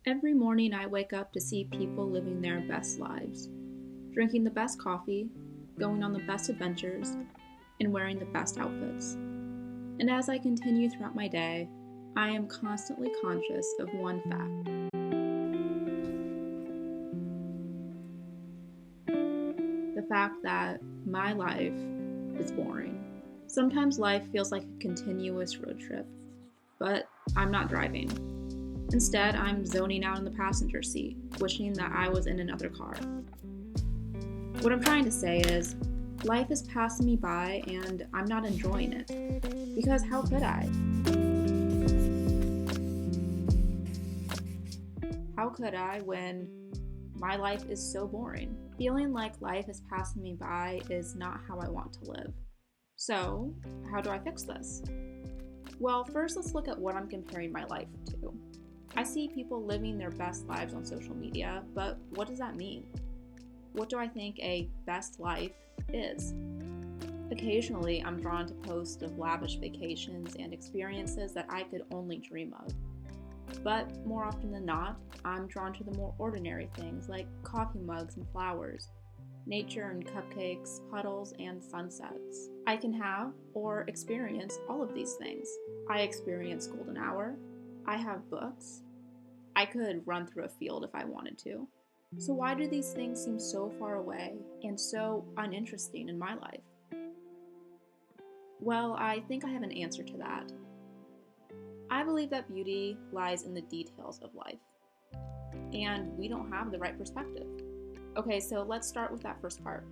Every morning I wake up to see people living their best lives, drinking the best coffee, going on the best adventures, and wearing the best outfits. And as I continue throughout my day, I am constantly conscious of one fact. The fact that my life is boring. Sometimes life feels like a continuous road trip, but I'm not driving. Instead, I'm zoning out in the passenger seat, wishing that I was in another car. What I'm trying to say is, life is passing me by and I'm not enjoying it. Because how could I? How could I when my life is so boring? Feeling like life is passing me by is not how I want to live. So, how do I fix this? Well, first let's look at what I'm comparing my life to. I see people living their best lives on social media, but what does that mean? What do I think a best life is? Occasionally, I'm drawn to posts of lavish vacations and experiences that I could only dream of. But more often than not, I'm drawn to the more ordinary things like coffee mugs and flowers, nature and cupcakes, puddles, and sunsets. I can have or experience all of these things. I experience golden hour. I have books. I could run through a field if I wanted to. So why do these things seem so far away and so uninteresting in my life? Well, I think I have an answer to that. I believe that beauty lies in the details of life, and we don't have the right perspective. Okay, so let's start with that first part.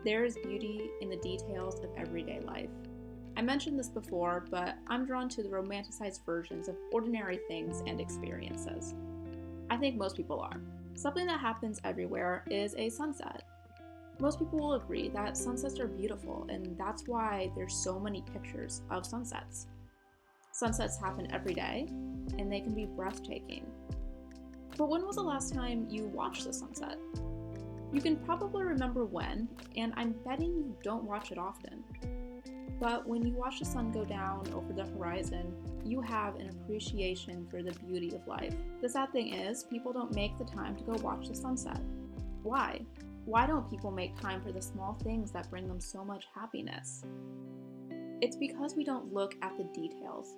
There is beauty in the details of everyday life. I mentioned this before, but I'm drawn to the romanticized versions of ordinary things and experiences. I think most people are. Something that happens everywhere is a sunset. Most people will agree that sunsets are beautiful, and that's why there's so many pictures of sunsets. Sunsets happen every day, and they can be breathtaking. But when was the last time you watched a sunset? You can probably remember when, and I'm betting you don't watch it often. But when you watch the sun go down over the horizon, you have an appreciation for the beauty of life. The sad thing is, people don't make the time to go watch the sunset. Why? Why don't people make time for the small things that bring them so much happiness? It's because we don't look at the details.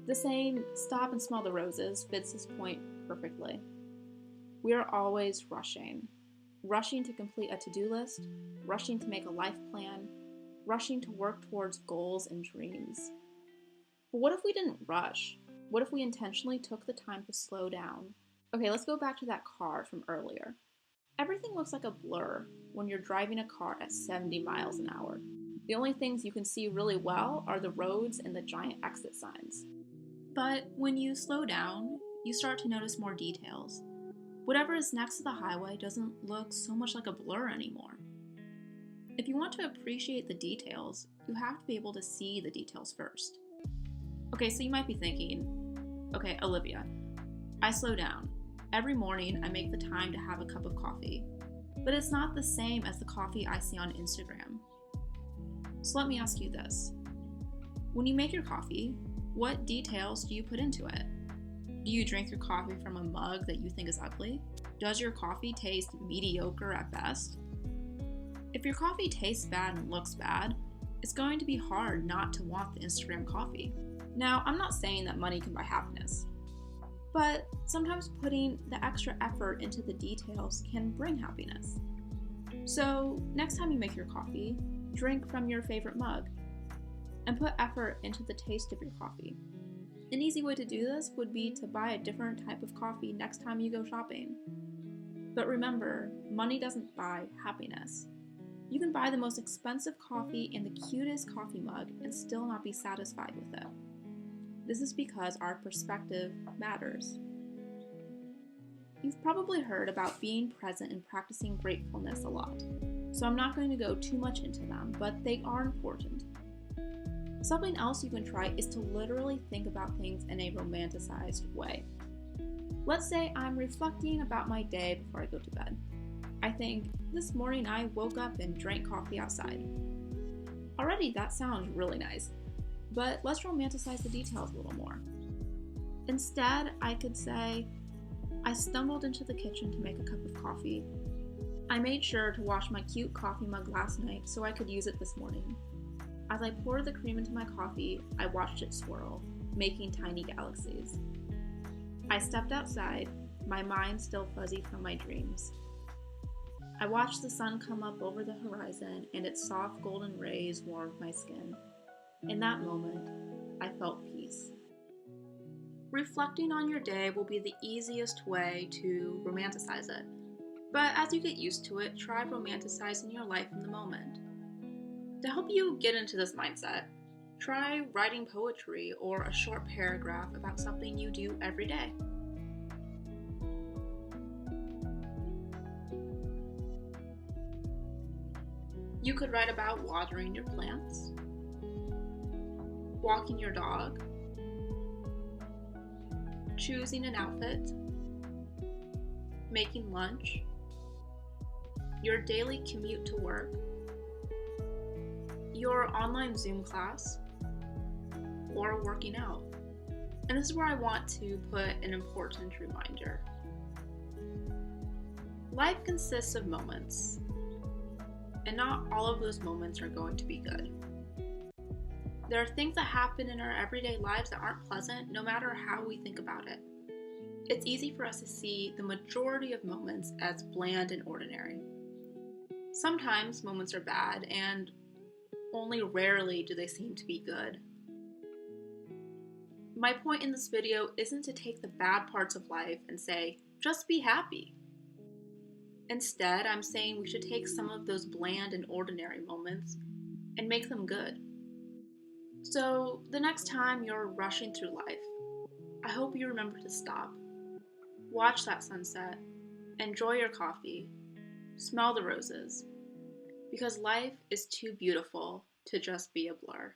The saying, "stop and smell the roses," fits this point perfectly. We are always rushing to complete a to-do list, rushing to make a life plan, rushing to work towards goals and dreams. But what if we didn't rush? What if we intentionally took the time to slow down? Okay, let's go back to that car from earlier. Everything looks like a blur when you're driving a car at 70 miles an hour. The only things you can see really well are the roads and the giant exit signs. But when you slow down, you start to notice more details. Whatever is next to the highway doesn't look so much like a blur anymore. If you want to appreciate the details, you have to be able to see the details first. Okay, so you might be thinking, okay, Olivia, I slow down. Every morning I make the time to have a cup of coffee, but it's not the same as the coffee I see on Instagram. So let me ask you this. When you make your coffee, what details do you put into it? Do you drink your coffee from a mug that you think is ugly? Does your coffee taste mediocre at best? If your coffee tastes bad and looks bad, it's going to be hard not to want the Instagram coffee. Now, I'm not saying that money can buy happiness, but sometimes putting the extra effort into the details can bring happiness. So, next time you make your coffee, drink from your favorite mug and put effort into the taste of your coffee. An easy way to do this would be to buy a different type of coffee next time you go shopping. But remember, money doesn't buy happiness. You can buy the most expensive coffee in the cutest coffee mug and still not be satisfied with it. This is because our perspective matters. You've probably heard about being present and practicing gratefulness a lot, so I'm not going to go too much into them, but they are important. Something else you can try is to literally think about things in a romanticized way. Let's say I'm reflecting about my day before I go to bed. I think, this morning I woke up and drank coffee outside. Already that sounds really nice, but let's romanticize the details a little more. Instead, I could say, I stumbled into the kitchen to make a cup of coffee. I made sure to wash my cute coffee mug last night so I could use it this morning. As I poured the cream into my coffee, I watched it swirl, making tiny galaxies. I stepped outside, my mind still fuzzy from my dreams. I watched the sun come up over the horizon and its soft golden rays warmed my skin. In that moment, I felt peace. Reflecting on your day will be the easiest way to romanticize it. But as you get used to it, try romanticizing your life in the moment. To help you get into this mindset, try writing poetry or a short paragraph about something you do every day. You could write about watering your plants, walking your dog, choosing an outfit, making lunch, your daily commute to work, your online Zoom class, or working out. And this is where I want to put an important reminder. Life consists of moments, and not all of those moments are going to be good. There are things that happen in our everyday lives that aren't pleasant, no matter how we think about it. It's easy for us to see the majority of moments as bland and ordinary. Sometimes moments are bad, and only rarely do they seem to be good. My point in this video isn't to take the bad parts of life and say, just be happy. Instead, I'm saying we should take some of those bland and ordinary moments and make them good. So, the next time you're rushing through life, I hope you remember to stop. Watch that sunset, enjoy your coffee, smell the roses, because life is too beautiful to just be a blur.